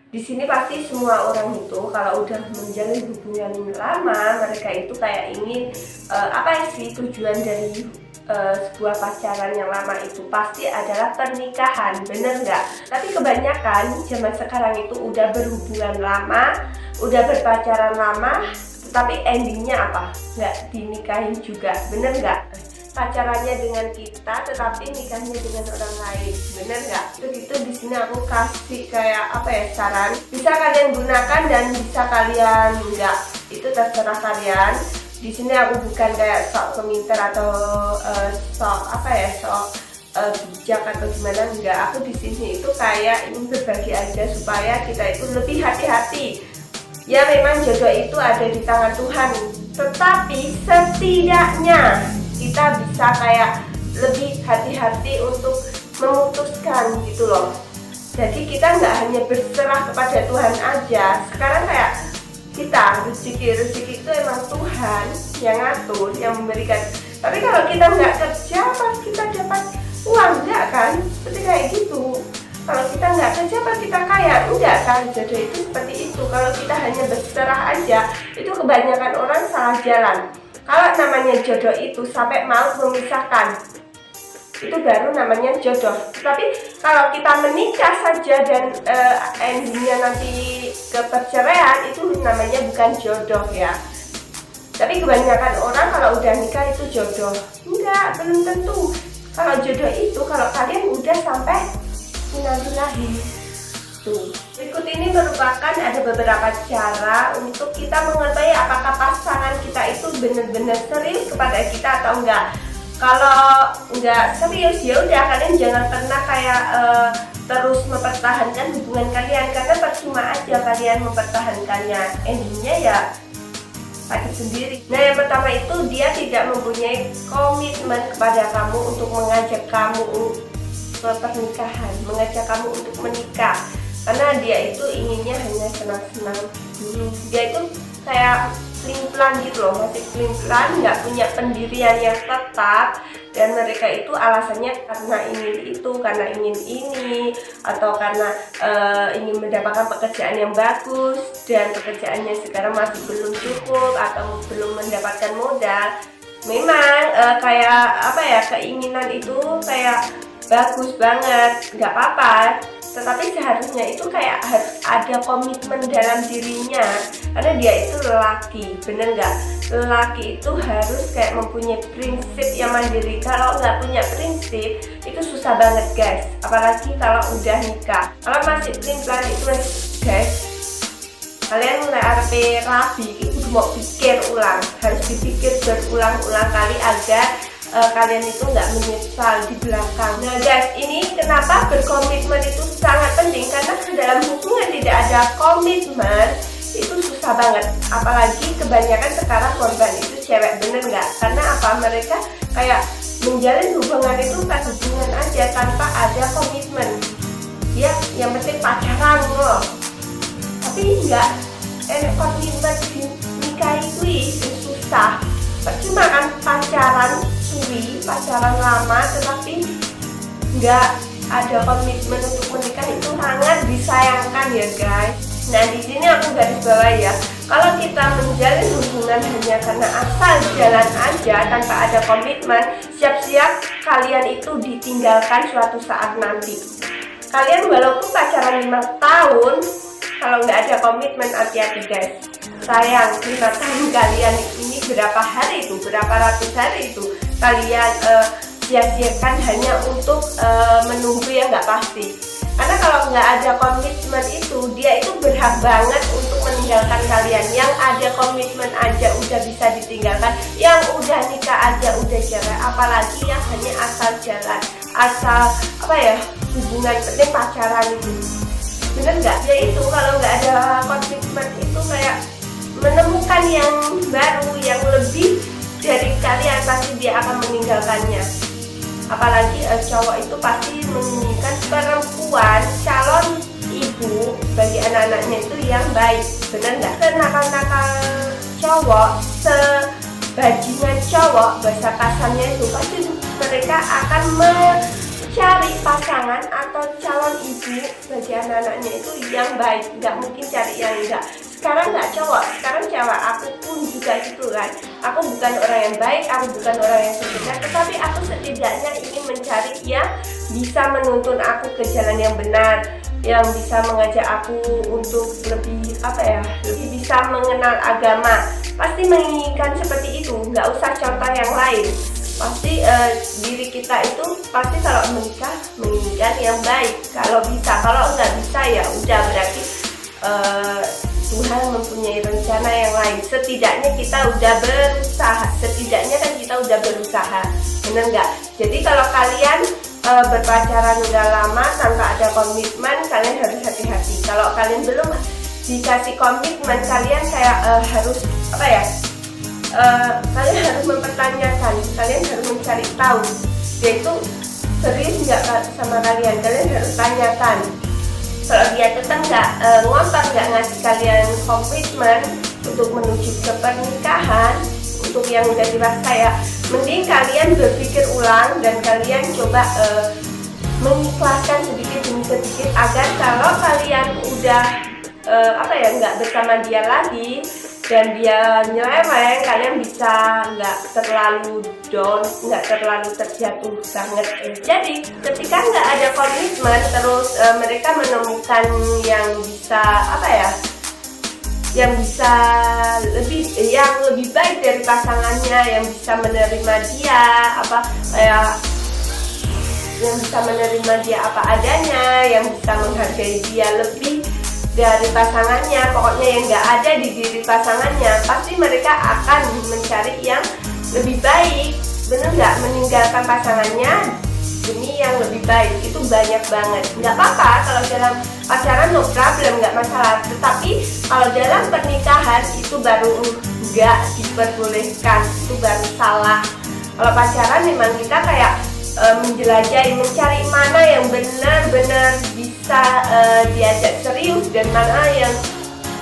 Di sini pasti semua orang itu kalau udah menjalin hubungan lama, mereka itu kayak ingin apa sih tujuan dari sebuah pacaran yang lama itu pasti adalah pernikahan, bener nggak? Tapi kebanyakan zaman sekarang itu udah berhubungan lama, udah berpacaran lama, tetapi endingnya apa? Nggak dinikahin juga, bener nggak? Pacarannya dengan kita tetapi nikahnya dengan orang lain, bener nggak? Itu di sini aku kasih kayak apa ya, saran, bisa kalian gunakan dan bisa kalian nggak, itu terserah kalian. Di sini aku bukan kayak sok pemintar atau sok apa ya, sok bijak atau gimana, enggak. Aku di sini itu kayak ingin berbagi aja supaya kita itu lebih hati-hati. Ya memang jodoh itu ada di tangan Tuhan, tetapi setidaknya kita bisa kayak lebih hati-hati untuk memutuskan gitu loh. Jadi kita nggak hanya berserah kepada Tuhan aja. Sekarang kayak kita rezeki itu emang Tuhan yang ngatur, yang memberikan. Tapi kalau kita nggak kerja, pas kita dapat uang enggak kan? Seperti kayak gitu. Kalau kita nggak kerja, pas kita kaya enggak kan? Jodoh itu seperti itu. Kalau kita hanya berserah aja, itu kebanyakan orang salah jalan. Kalau namanya jodoh itu sampai mau memisahkan, itu baru namanya jodoh. Tapi kalau kita menikah saja dan endingnya nanti ke perceraian, itu namanya bukan jodoh ya. Tapi kebanyakan orang kalau udah nikah itu jodoh. Enggak, belum tentu. Kalau jodoh itu kalau kalian udah sampai sinarulahi. Tuh. Berikut ini merupakan ada beberapa cara untuk kita mengetahui apakah pasangan kita itu benar-benar serius kepada kita atau enggak. Kalau enggak serius, ya udah, kalian jangan pernah kayak terus mempertahankan hubungan kalian, karena percuma aja kalian mempertahankannya, endingnya ya sakit sendiri. Nah, yang pertama itu dia tidak mempunyai komitmen kepada kamu untuk mengajak kamu ke pernikahan, mengajak kamu untuk menikah, karena dia itu inginnya hanya senang-senang dulu. Dia itu kayak pelin-pelan gitu loh, masih pelin-pelan, nggak punya pendirian yang tetap, dan mereka itu alasannya karena ingin itu, karena ingin ini, atau karena ingin mendapatkan pekerjaan yang bagus dan pekerjaannya sekarang masih belum cukup atau belum mendapatkan modal. Memang kayak apa ya, keinginan itu kayak bagus banget, nggak apa-apa, tetapi seharusnya itu kayak harus ada komitmen dalam dirinya, karena dia itu lelaki, bener nggak? Lelaki itu harus kayak mempunyai prinsip yang mandiri. Kalau nggak punya prinsip itu susah banget guys, apalagi kalau udah nikah. Kalau masih pelin-pelan itu guys, kalian mulai RP rapi itu mau pikir ulang, harus dipikir berulang-ulang kali agar kalian itu nggak menyesal di belakang. Nah guys, ini kenapa berkomitmen itu sangat penting, karena dalam hubungan tidak ada komitmen itu susah banget. Apalagi kebanyakan sekarang korban itu cewek, bener nggak? Karena apa, mereka kayak menjalin hubungan itu pas hubungan aja tanpa ada komitmen. Ya yang penting pacaran loh, tapi nggak komitmen di nikah itu susah. Percuma kan pacaran suwi, pacaran lama, tetapi nggak ada komitmen untuk menikah, itu sangat disayangkan ya guys. Nah di sini aku garis bawahi ya, kalau kita menjalin hubungan hanya karena asal jalan aja tanpa ada komitmen, siap-siap kalian itu ditinggalkan suatu saat nanti. Kalian walaupun pacaran 5 tahun, kalau nggak ada komitmen, hati-hati guys. Sayang, 5 tahun kalian ini berapa hari itu, berapa ratus hari itu kalian sia-siakan hanya untuk menunggu yang nggak pasti. Karena kalau nggak ada komitmen itu, dia itu berhak banget untuk meninggalkan kalian. Yang ada komitmen aja udah bisa ditinggalkan, yang udah nikah aja udah cerai, apalagi yang hanya asal jalan, asal apa ya, hubungan penting pacaran itu. Bener nggak? Ya itu kalau nggak ada komitmen itu kayak menemukan yang baru, yang lebih dari kalian, pasti dia akan meninggalkannya. Apalagi cowok itu pasti menginginkan perempuan calon ibu bagi anak-anaknya itu yang baik, bener nggak? Senakal-nakal cowok, sebajingan cowok, bahasa kasarnya itu pasti mereka akan cari pasangan atau calon ibu bagi anak-anaknya itu yang baik, nggak mungkin cari yang enggak. Sekarang nggak cowok, sekarang cewek, aku pun juga gitu kan. Aku bukan orang yang baik, aku bukan orang yang sempurna, tetapi aku setidaknya ingin mencari yang bisa menuntun aku ke jalan yang benar, yang bisa mengajak aku untuk lebih lebih bisa mengenal agama. Pasti menginginkan seperti itu, nggak usah contoh yang lain. Pasti diri kita itu pasti kalau menikah menginginkan yang baik, kalau bisa. Kalau nggak bisa ya udah, berarti Tuhan mempunyai rencana yang lain. Setidaknya kita udah berusaha, bener nggak? Jadi kalau kalian berpacaran udah lama tanpa ada komitmen, kalian harus hati-hati. Kalau kalian belum dikasih komitmen, kalian kayak harus kalian harus mempertanyakan, kalian harus mencari tahu dia itu serius nggak sama kalian. Kalian harus tanyakan. Kalau dia tetap ngotot nggak ngasih kalian komitmen untuk menuju ke pernikahan, untuk yang udah dewasa ya, mending kalian berpikir ulang dan kalian coba mengikhlaskan sedikit demi sedikit, agar kalau kalian udah nggak bersama dia lagi dan dia nyeleweng, kalian bisa nggak terlalu down, nggak terlalu terjatuh banget. Jadi ketika nggak ada komitmen, terus mereka menemukan yang bisa yang lebih baik dari pasangannya, yang bisa menerima dia apa adanya, yang bisa menghargai dia lebih dari pasangannya. Pokoknya yang nggak ada di diri pasangannya, pasti mereka akan mencari yang lebih baik, bener nggak? Meninggalkan pasangannya demi yang lebih baik, itu banyak banget. Nggak apa-apa kalau dalam pacaran, no problem, nggak masalah. Tetapi kalau dalam pernikahan itu baru nggak diperbolehkan, itu baru salah. Kalau pacaran memang kita kayak menjelajahi, mencari mana yang benar-benar bisa diajak serius dan mana yang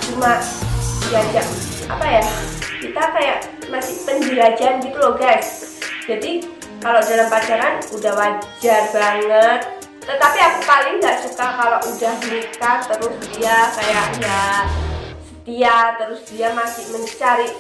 cuma diajak kita kayak masih penjelajahan gitu loh guys. Jadi kalau dalam pacaran udah wajar banget, tetapi aku paling nggak suka kalau udah nikah terus dia kayak setia, terus dia masih mencari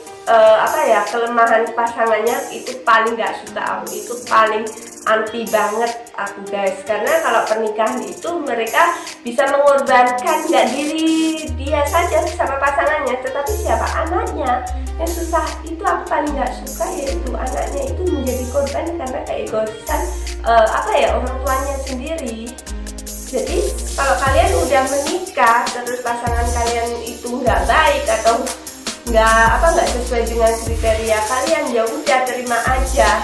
kelemahan pasangannya. Itu paling nggak suka aku, itu paling anti banget aku guys. Karena kalau pernikahan itu mereka bisa mengorbankan nggak diri dia saja sama pasangannya, tetapi siapa? Anaknya. Yang susah itu aku paling nggak suka, yaitu anaknya itu menjadi korban karena keegoisan orang tuanya sendiri. Jadi kalau kalian udah menikah terus pasangan kalian itu nggak baik atau nggak sesuai dengan kriteria kalian, ya udah terima aja.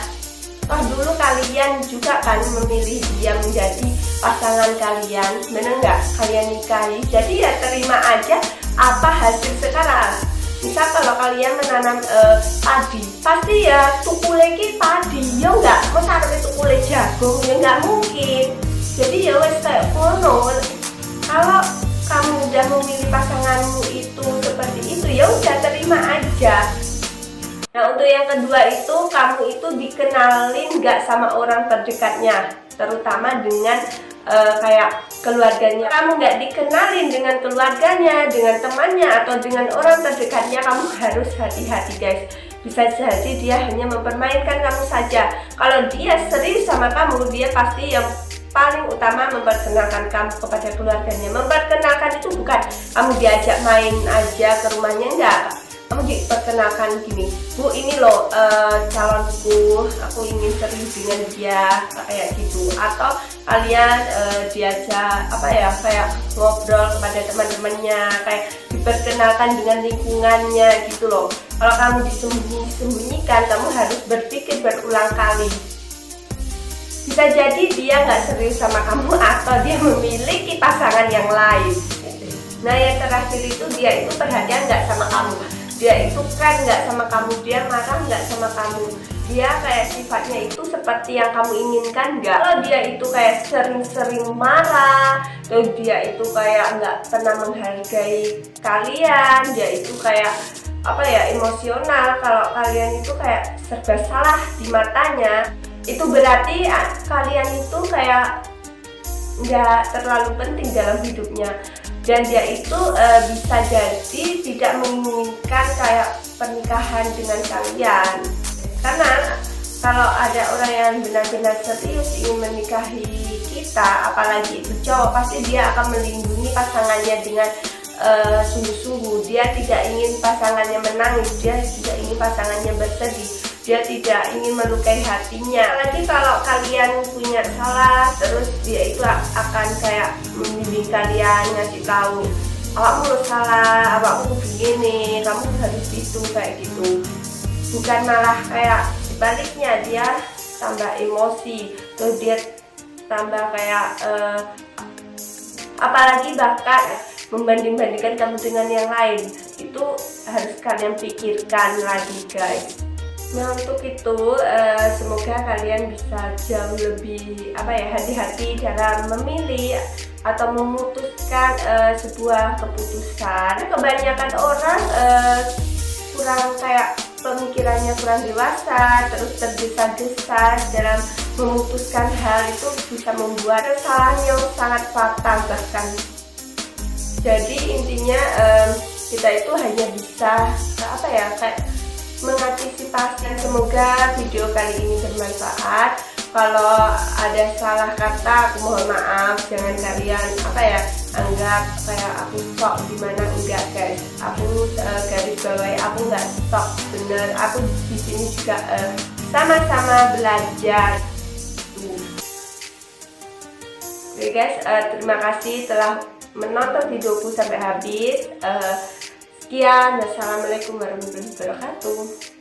Toh dulu kalian juga kan memilih dia menjadi pasangan kalian, bener nggak? Kalian nikahi, jadi ya terima aja apa hasil sekarang. Misal kalau kalian menanam padi, pasti ya tukule ki padi, ya nggak? Masa ada tukule jagung, ya nggak mungkin. Jadi ya wes kayak kono. Kalau kamu udah memilih pasanganmu itu seperti itu, ya udah terima aja. Nah untuk yang kedua itu, kamu itu dikenalin nggak sama orang terdekatnya, terutama dengan kayak keluarganya. Kamu nggak dikenalin dengan keluarganya, dengan temannya, atau dengan orang terdekatnya, kamu harus hati-hati guys. Bisa jadi dia hanya mempermainkan kamu saja. Kalau dia serius sama kamu, dia pasti yang paling utama memperkenalkan kamu kepada keluarganya. Memperkenalkan itu bukan kamu diajak main aja ke rumahnya, enggak. Kamu diperkenalkan gini, Bu, ini loh calonku, aku ingin serius dengan dia, kayak gitu. Atau kalian diajak kayak ngobrol kepada teman-temannya, kayak diperkenalkan dengan lingkungannya gitu loh. Kalau kamu disembunyikan, kamu harus berpikir berulang kali. Bisa jadi dia nggak serius sama kamu atau dia memiliki pasangan yang lain. Nah yang terakhir itu, dia itu perhatian nggak sama kamu, dia itu kan nggak sama kamu, dia marah nggak sama kamu, dia kayak sifatnya itu seperti yang kamu inginkan nggak? Kalau dia itu kayak sering-sering marah, atau dia itu kayak nggak pernah menghargai kalian, dia itu kayak emosional, kalau kalian itu kayak serba salah di matanya, itu berarti kalian itu kayak nggak terlalu penting dalam hidupnya, dan dia itu bisa jadi tidak menginginkan kayak pernikahan dengan kalian. Karena kalau ada orang yang benar-benar serius ingin menikahi kita, apalagi itu cowok, pasti dia akan melindungi pasangannya dengan sungguh-sungguh. Dia tidak ingin pasangannya menangis, dia tidak ingin pasangannya bersedih, dia tidak ingin melukai hatinya. Apalagi kalau kalian punya salah, terus dia itu akan kayak membimbing kalian, ngasih tahu awakmu salah, awakmu begini, kamu harus itu, kayak gitu. Bukan malah kayak sebaliknya, dia tambah emosi, terus dia tambah kayak apalagi bahkan membanding-bandingkan kamu dengan yang lain. Itu harus kalian pikirkan lagi, guys. Nah, untuk itu semoga kalian bisa jauh lebih hati-hati dalam memilih atau memutuskan sebuah keputusan. Kebanyakan orang kurang kayak pemikirannya kurang dewasa, terus tergesa-gesa dalam memutuskan hal itu bisa membuat kesalahan yang sangat fatal bahkan. Jadi intinya kita itu hanya bisa kayak mengantisipasi. Semoga video kali ini bermanfaat. Kalau ada salah kata aku mohon maaf, jangan kalian anggap kayak aku sok gimana, enggak guys. Aku garis bawahi, aku nggak sok, bener. Aku di sini juga sama-sama belajar. Oke guys, terima kasih telah menonton videoku sampai habis. Sekian, wassalamualaikum warahmatullahi wabarakatuh.